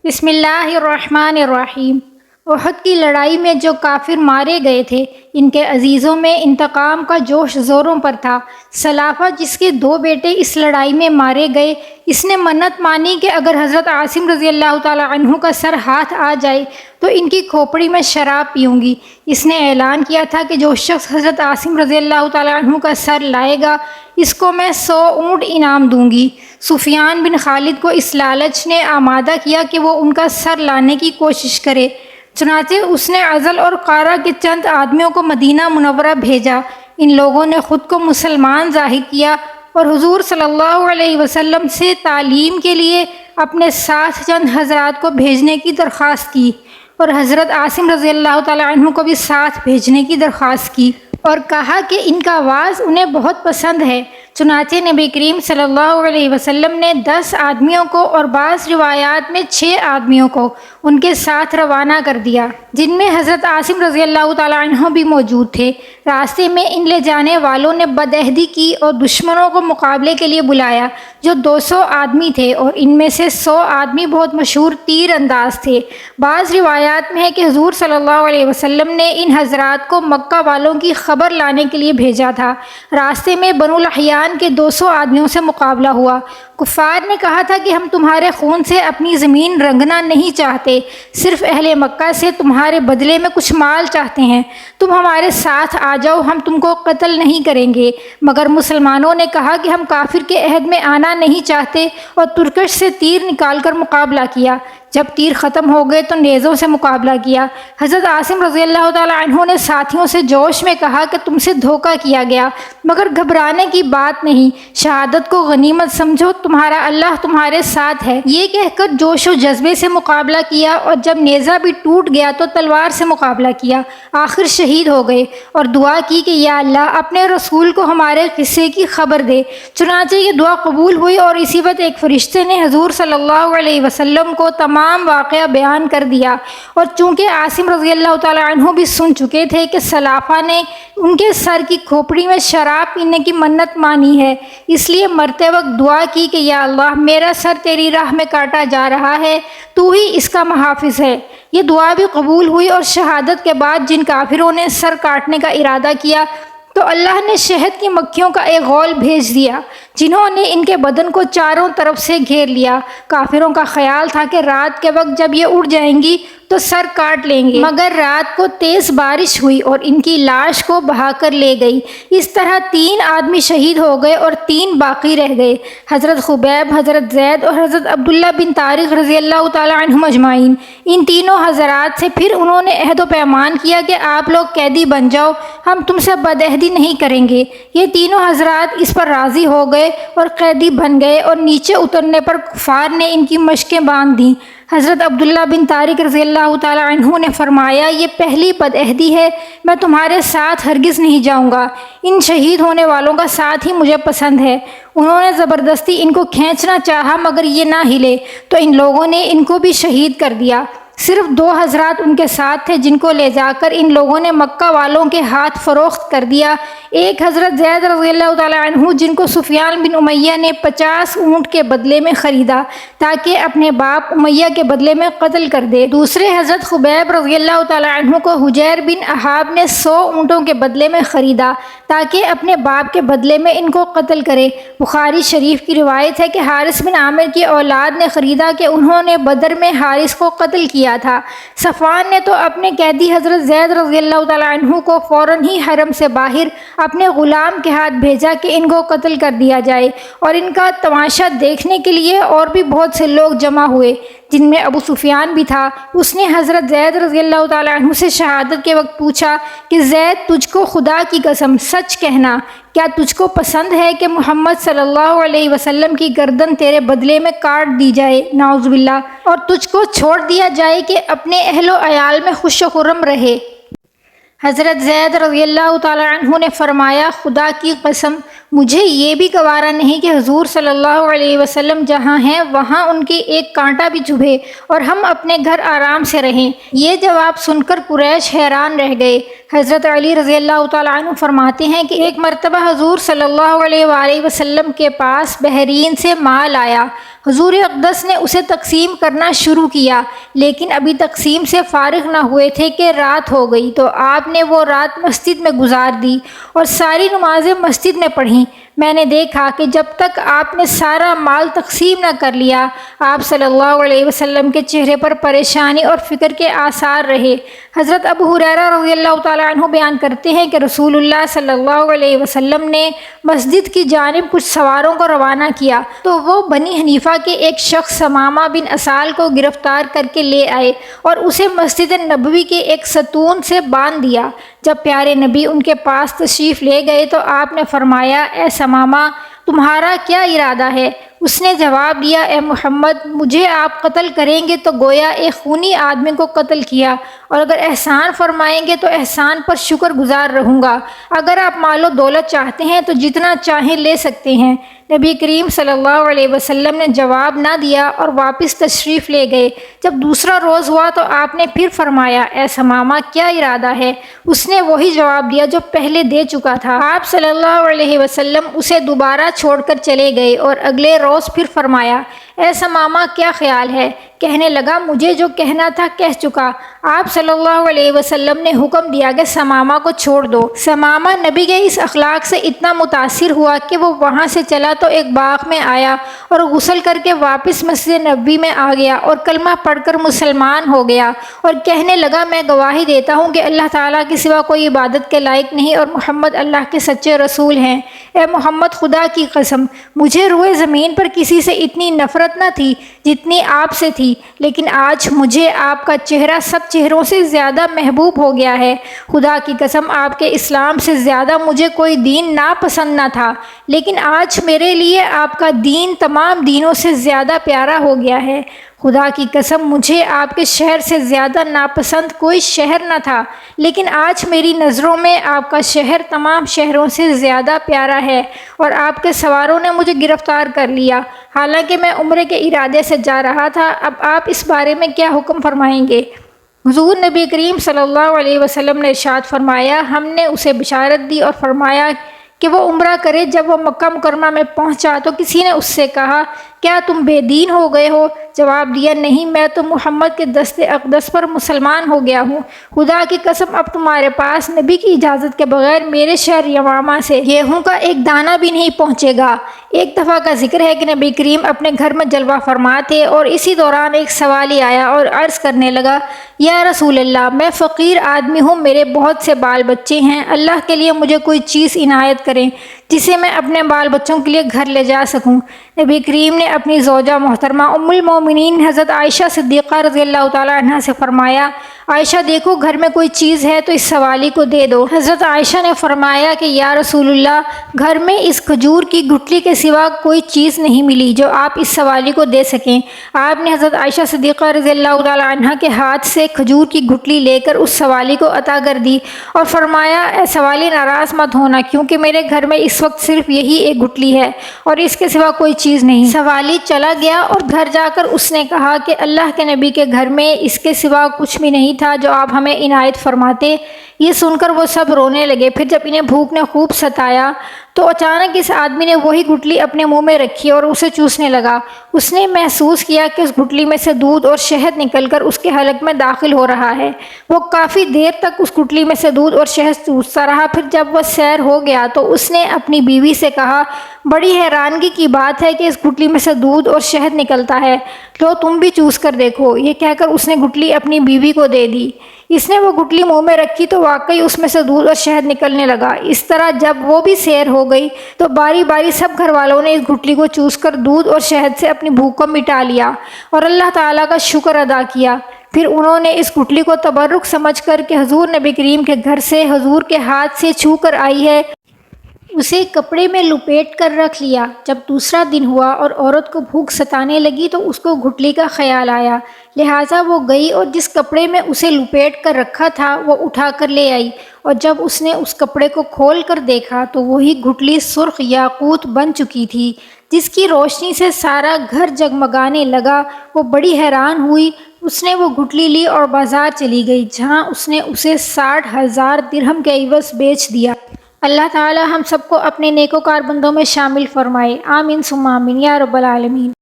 بسم اللہ الرحمن الرحیم۔ احد کی لڑائی میں جو کافر مارے گئے تھے، ان کے عزیزوں میں انتقام کا جوش زوروں پر تھا۔ سلافہ جس کے 2 بیٹے اس لڑائی میں مارے گئے، اس نے منت مانی کہ اگر حضرت عاصم رضی اللہ تعالی عنہ کا سر ہاتھ آ جائے تو ان کی کھوپڑی میں شراب پیوں گی۔ اس نے اعلان کیا تھا کہ جو شخص حضرت عاصم رضی اللہ تعالی عنہ کا سر لائے گا، اس کو میں 100 اونٹ انعام دوں گی۔ سفیان بن خالد کو اس لالچ نے آمادہ کیا کہ وہ ان کا سر لانے کی کوشش کرے، چنانچہ اس نے عضل اور قارہ کے چند آدمیوں کو مدینہ منورہ بھیجا۔ ان لوگوں نے خود کو مسلمان ظاہر کیا اور حضور صلی اللہ علیہ وسلم سے تعلیم کے لیے اپنے ساتھ چند حضرات کو بھیجنے کی درخواست کی، اور حضرت عاصم رضی اللہ تعالی عنہ کو بھی ساتھ بھیجنے کی درخواست کی، اور کہا کہ ان کا واعظ انہیں بہت پسند ہے۔ چنانچہ نبی کریم صلی اللہ علیہ وسلم نے 10 آدمیوں کو اور بعض روایات میں 6 آدمیوں کو ان کے ساتھ روانہ کر دیا، جن میں حضرت عاصم رضی اللہ تعالی عنہ بھی موجود تھے۔ راستے میں ان لے جانے والوں نے بدعہدی کی اور دشمنوں کو مقابلے کے لیے بلایا، جو 200 آدمی تھے، اور ان میں سے 100 آدمی بہت مشہور تیر انداز تھے۔ بعض روایات میں ہے کہ حضور صلی اللہ علیہ وسلم نے ان حضرات کو مکہ والوں کی خبر لانے کے لیے بھیجا تھا۔ راستے میں بنو لحیان کے 200 آدمیوں سے مقابلہ ہوا۔ کفار نے کہا تھا کہ ہم تمہارے خون سے اپنی زمین رنگنا نہیں چاہتے، صرف اہل مکہ سے تمہارے بدلے میں کچھ مال چاہتے ہیں۔ تم ہمارے ساتھ آ جاؤ، ہم تم کو قتل نہیں کریں گے۔ مگر مسلمانوں نے کہا کہ ہم کافر کے عہد میں آنا نہیں چاہتے، اور ترکش سے تیر نکال کر مقابلہ کیا۔ جب تیر ختم ہو گئے تو نیزوں سے مقابلہ کیا۔ حضرت عاصم رضی اللہ تعالی عنہ نے ساتھیوں سے جوش میں کہا کہ تم سے دھوکہ کیا گیا، مگر گھبرانے کی بات نہیں، شہادت کو غنیمت سمجھو، تمہارا اللہ تمہارے ساتھ ہے۔ یہ کہہ کر جوش و جذبے سے مقابلہ کیا، اور جب نیزہ بھی ٹوٹ گیا تو تلوار سے مقابلہ کیا، آخر شہید ہو گئے، اور دعا کی کہ یا اللہ اپنے رسول کو ہمارے قصے کی خبر دے۔ چنانچہ یہ دعا قبول ہوئی، اور اسی وقت ایک فرشتے نے حضور صلی اللہ علیہ وسلم کو تمام واقعہ بیان کر دیا، اور چونکہ عاصم رضی اللہ تعالی عنہ بھی سن چکے تھے کہ سلافہ نے ان کے سر کی کھوپڑی میں شراب پینے کی منت مانی ہے، اس لیے مرتے وقت دعا کی کہ یا اللہ میرا سر تیری راہ میں کاٹا جا رہا ہے، تو ہی اس کا محافظ ہے۔ یہ دعا بھی قبول ہوئی، اور شہادت کے بعد جن کافروں نے سر کاٹنے کا ارادہ کیا تو اللہ نے شہد کی مکھیوں کا ایک غول بھیج دیا، جنہوں نے ان کے بدن کو چاروں طرف سے گھیر لیا۔ کافروں کا خیال تھا کہ رات کے وقت جب یہ اڑ جائیں گی تو سر کاٹ لیں گے، مگر رات کو تیز بارش ہوئی اور ان کی لاش کو بہا کر لے گئی۔ اس طرح 3 آدمی شہید ہو گئے اور 3 باقی رہ گئے، حضرت خبیب، حضرت زید اور حضرت عبداللہ بن طارق رضی اللہ تعالی عنہم اجمعین۔ ان تینوں حضرات سے پھر انہوں نے عہد و پیمان کیا کہ آپ لوگ قیدی بن جاؤ، ہم تم سے بدعہدی نہیں کریں گے۔ یہ تینوں حضرات اس پر راضی ہو گئے اور قیدی بن گئے، اور نیچے اترنے پر کفار نے ان کی مشقیں باندھ دیں۔ حضرت عبداللہ بن طارق رضی اللہ تعالی عنہ نے فرمایا یہ پہلی بدعہدی ہے، میں تمہارے ساتھ ہرگز نہیں جاؤں گا، ان شہید ہونے والوں کا ساتھ ہی مجھے پسند ہے۔ انہوں نے زبردستی ان کو کھینچنا چاہا، مگر یہ نہ ہلے، تو ان لوگوں نے ان کو بھی شہید کر دیا۔ صرف 2 حضرات ان کے ساتھ تھے، جن کو لے جا کر ان لوگوں نے مکہ والوں کے ہاتھ فروخت کر دیا۔ ایک حضرت زید رضی اللہ تعالی عنہ، جن کو سفیان بن امیہ نے 50 اونٹ کے بدلے میں خریدا تاکہ اپنے باپ امیہ کے بدلے میں قتل کر دے۔ دوسرے حضرت خبیب رضی اللہ تعالی عنہ کو حجیر بن احاب نے 100 اونٹوں کے بدلے میں خریدا تاکہ اپنے باپ کے بدلے میں ان کو قتل کرے۔ بخاری شریف کی روایت ہے کہ حارث بن عامر کی اولاد نے خریدا کہ انہوں نے بدر میں حارث کو قتل کیا تھا۔ صفوان نے تو اپنے قیدی حضرت زید رضی اللہ تعالی عنہ کو فوراً ہی حرم سے باہر اپنے غلام کے ہاتھ بھیجا کہ ان کو قتل کر دیا جائے، اور ان کا تماشا دیکھنے کے لیے اور بھی بہت سے لوگ جمع ہوئے، جن میں ابو سفیان بھی تھا۔ اس نے حضرت زید رضی اللہ تعالی عنہ سے شہادت کے وقت پوچھا کہ زید، تجھ کو خدا کی قسم سچ کہنا، کیا تجھ کو پسند ہے کہ محمد صلی اللہ علیہ وسلم کی گردن تیرے بدلے میں کاٹ دی جائے، نعوذ باللہ، اور تجھ کو چھوڑ دیا جائے کہ اپنے اہل و عیال میں خوش و خرم رہے؟ حضرت زید رضی اللہ تعالی عنہ نے فرمایا خدا کی قسم مجھے یہ بھی گوارا نہیں کہ حضور صلی اللہ علیہ وسلم جہاں ہیں وہاں ان کی ایک کانٹا بھی چبھے اور ہم اپنے گھر آرام سے رہیں۔ یہ جواب سن کر قریش حیران رہ گئے۔ حضرت علی رضی اللہ تعالیٰ عنہ فرماتے ہیں کہ ایک مرتبہ حضور صلی اللہ علیہ وآلہ وسلم کے پاس بحرین سے مال آیا۔ حضور اقدس نے اسے تقسیم کرنا شروع کیا، لیکن ابھی تقسیم سے فارغ نہ ہوئے تھے کہ رات ہو گئی، تو آپ نے وہ رات مسجد میں گزار دی اور ساری نمازیں مسجد میں پڑھیں۔ میں نے دیکھا کہ جب تک آپ نے سارا مال تقسیم نہ کر لیا، آپ صلی اللہ علیہ وسلم کے چہرے پر پریشانی اور فکر کے آثار رہے۔ حضرت ابو ہریرہ رضی اللہ تعالیٰ عنہ بیان کرتے ہیں کہ رسول اللہ صلی اللہ علیہ وسلم نے مسجد کی جانب کچھ سواروں کو روانہ کیا تو وہ بنی حنیفہ کے ایک شخص ثمامہ بن اسال کو گرفتار کر کے لے آئے اور اسے مسجد نبوی کے ایک ستون سے باندھ دیا۔ جب پیارے نبی ان کے پاس تشریف لے گئے تو آپ نے فرمایا، اے ثمامہ، تمہارا کیا ارادہ ہے؟ اس نے جواب دیا، اے محمد، مجھے آپ قتل کریں گے تو گویا ایک خونی آدمی کو قتل کیا، اور اگر احسان فرمائیں گے تو احسان پر شکر گزار رہوں گا۔ اگر آپ مال و دولت چاہتے ہیں تو جتنا چاہیں لے سکتے ہیں۔ نبی کریم صلی اللہ علیہ وسلم نے جواب نہ دیا اور واپس تشریف لے گئے۔ جب دوسرا روز ہوا تو آپ نے پھر فرمایا، اے ثمامہ، کیا ارادہ ہے؟ اس نے وہی جواب دیا جو پہلے دے چکا تھا۔ آپ صلی اللہ علیہ وسلم اسے دوبارہ چھوڑ کر چلے گئے اور اگلے روز پھر فرمایا، اے ثمامہ، کیا خیال ہے؟ کہنے لگا، مجھے جو کہنا تھا کہہ چکا۔ آپ صلی اللہ علیہ وسلم نے حکم دیا کہ ثمامہ کو چھوڑ دو۔ ثمامہ نبی کے اس اخلاق سے اتنا متاثر ہوا کہ وہ وہاں سے چلا تو ایک باغ میں آیا اور غسل کر کے واپس مسجد نبوی میں آ گیا اور کلمہ پڑھ کر مسلمان ہو گیا اور کہنے لگا، میں گواہی دیتا ہوں کہ اللہ تعالیٰ کے سوا کوئی عبادت کے لائق نہیں اور محمد اللہ کے سچے رسول ہیں۔ اے محمد، خدا کی قسم، مجھے روئے زمین پر کسی سے اتنی نفرت نہ تھی جتنی آپ سے تھی، لیکن آج مجھے آپ کا چہرہ سب چہروں سے زیادہ محبوب ہو گیا ہے۔ خدا کی قسم، آپ کے اسلام سے زیادہ مجھے کوئی دین ناپسند نہ تھا، لیکن آج میرے لیے آپ کا دین تمام دینوں سے زیادہ پیارا ہو گیا ہے۔ خدا کی قسم، مجھے آپ کے شہر سے زیادہ ناپسند کوئی شہر نہ تھا، لیکن آج میری نظروں میں آپ کا شہر تمام شہروں سے زیادہ پیارا ہے، اور آپ کے سواروں نے مجھے گرفتار کر لیا، حالانکہ میں عمرے کے ارادے سے جا رہا تھا۔ اب آپ اس بارے میں کیا حکم فرمائیں گے؟ حضور نبی کریم صلی اللہ علیہ وسلم نے ارشاد فرمایا، ہم نے اسے بشارت دی اور فرمایا کہ وہ عمرہ کرے۔ جب وہ مکہ مکرمہ میں پہنچا تو کسی نے اس سے کہا، کیا تم بے دین ہو گئے ہو؟ جواب دیا، نہیں، میں تو محمد کے دست اقدس پر مسلمان ہو گیا ہوں۔ خدا کی قسم، اب تمہارے پاس نبی کی اجازت کے بغیر میرے شہر یمامہ سے گیہوں کا ایک دانہ بھی نہیں پہنچے گا۔ ایک دفعہ کا ذکر ہے کہ نبی کریم اپنے گھر میں جلوہ فرما تھے اور اسی دوران ایک سوالی آیا اور عرض کرنے لگا، یا رسول اللہ، میں فقیر آدمی ہوں، میرے بہت سے بال بچے ہیں، اللہ کے لیے مجھے کوئی چیز عنایت کریں جسے میں اپنے بال بچوں کے لیے گھر لے جا سکوں۔ نبی کریم نے اپنی زوجہ محترمہ ام المومنین حضرت عائشہ صدیقہ رضی اللہ تعالیٰ عنہ سے فرمایا، عائشہ، دیکھو گھر میں کوئی چیز ہے تو اس سوالی کو دے دو۔ حضرت عائشہ نے فرمایا کہ یا رسول اللہ، گھر میں اس کھجور کی گٹھلی کے سوا کوئی چیز نہیں ملی جو آپ اس سوالی کو دے سکیں۔ آپ نے حضرت عائشہ صدیقہ رضی اللہ تعالیٰ عنہ کے ہاتھ سے کھجور کی گٹھلی لے کر اس سوالی کو عطا کر دی اور فرمایا، اے سوالی، ناراض مت ہونا، کیونکہ میرے گھر میں اس وقت صرف یہی ایک گٹھلی ہے اور اس کے سوا کوئی چیز نہیں۔ سوالی چلا گیا اور گھر جا کر اس نے کہا کہ اللہ کے نبی کے گھر میں اس کے سوا کچھ بھی نہیں تھا جو آپ ہمیں عنایت فرماتے۔ یہ سن کر وہ سب رونے لگے۔ پھر جب انہیں بھوک نے خوب ستایا تو اچانک اس آدمی نے وہی گٹھلی اپنے منہ میں رکھی اور اسے چوسنے لگا۔ اس نے محسوس کیا کہ اس گٹھلی میں سے دودھ اور شہد نکل کر اس کے حلق میں داخل ہو رہا ہے۔ وہ کافی دیر تک اس گٹھلی میں سے دودھ اور شہد چوستا رہا۔ پھر جب وہ سیر ہو گیا تو اس نے اپنی بیوی سے کہا، بڑی حیرانگی کی بات ہے کہ اس گٹھلی میں سے دودھ اور شہد نکلتا ہے، لو تم بھی چوس کر دیکھو۔ یہ کہہ کر اس نے گٹھلی اپنی بیوی کو دے دی۔ اس نے وہ گٹھلی منہ میں رکھی تو واقعی اس میں سے دودھ اور شہد نکلنے لگا۔ اس طرح جب وہ بھی سیر ہو گئی تو باری باری سب گھر والوں نے اس گٹھلی کو چوس کر دودھ اور شہد سے اپنی بھوک کو مٹا لیا اور اللہ تعالیٰ کا شکر ادا کیا۔ پھر انہوں نے اس گٹھلی کو تبرک سمجھ کر کہ حضور نبی کریم کے گھر سے حضور کے ہاتھ سے چھو کر آئی ہے، اسے کپڑے میں لپیٹ کر رکھ لیا۔ جب دوسرا دن ہوا اور عورت کو بھوک ستانے لگی تو اس کو گٹھلی کا خیال آیا، لہٰذا وہ گئی اور جس کپڑے میں اسے لپیٹ کر رکھا تھا وہ اٹھا کر لے آئی، اور جب اس نے اس کپڑے کو کھول کر دیکھا تو وہی گٹھلی سرخ یاقوت بن چکی تھی جس کی روشنی سے سارا گھر جگمگانے لگا۔ وہ بڑی حیران ہوئی۔ اس نے وہ گٹھلی لی اور بازار چلی گئی جہاں اس نے اسے 60,000 درہم کے عوض بیچ دیا۔ اللہ تعالی ہم سب کو اپنے نیکوکار بندوں میں شامل فرمائے، آمین ثم آمین یا رب العالمین۔